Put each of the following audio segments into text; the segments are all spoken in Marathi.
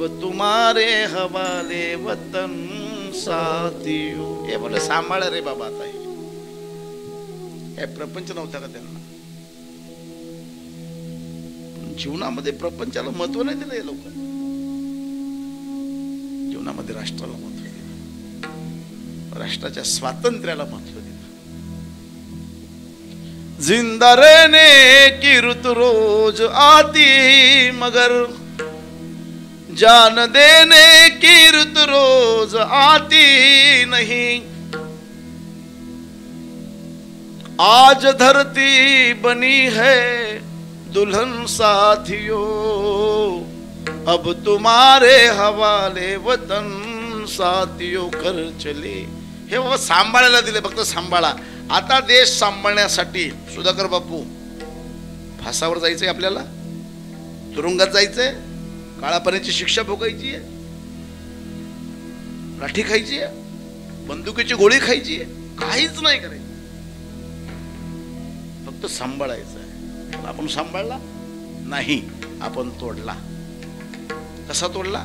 तुम्हारे हवाले वतन साथियों. हे बोले सांभाळा रे बाबा. आता हे काय प्रपंच नव्हता का त्यांना? जीवनामध्ये प्रपंचाला महत्व नाही दिलं हे लोक. जीवनामध्ये राष्ट्राला महत्व दिलं, राष्ट्राच्या स्वातंत्र्याला महत्व दिलं. जिंदा रहने की रुत रोज आती मगर जान देने की रुत रोज आती नहीं. आज धरती बनी है दुल्हन साथियों, अब तुम्हारे हवाले वतन साथियों कर चले. हे बाबा सांभाळायला दिले, फक्त सांभाळा. आता देश सांभाळण्यासाठी सुधाकर बापू फासावर जायचंय, आपल्याला तुरुंगात जायचंय, काळापर्यंतची शिक्षा भोगायची आहे, लाठी खायची आहे, बंदुकीची गोळी खायची आहे, काहीच नाही करायचं, फक्त सांभाळायचं आहे. आपण सांभाळला नाही, आपण तोडला. कसा तोडला?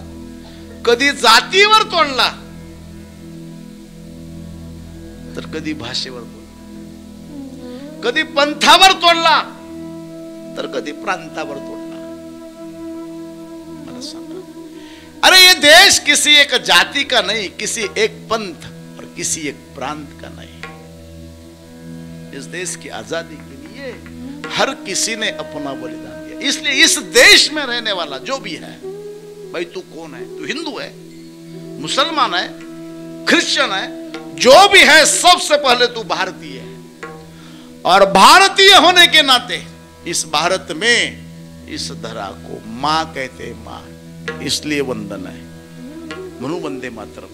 कधी जातीवर तोडला, तर कधी भाषेवर तोडला, कधी पंथावर तोडला, तर कधी प्रांतावर तोडला. मला सांगा, अरे ये देश किसी एक जाति का नहीं, किसी एक पंथ और किसी एक प्रांत का नहीं. इस देश की आजादी के लिए हर किसी ने अपना बलिदान दिया. इसलिए इस देश में रहने वाला जो भी है, भाई तू कौन है, तू हिंदू है, मुसलमान है, क्रिश्चियन है, जो भी है, सबसे पहले तू भारतीय है. और भारतीय होने के नाते इस भारत में इस धरा को मां कहते, मां, इसलिए वंदन है. म्हणून वंदे मातरम.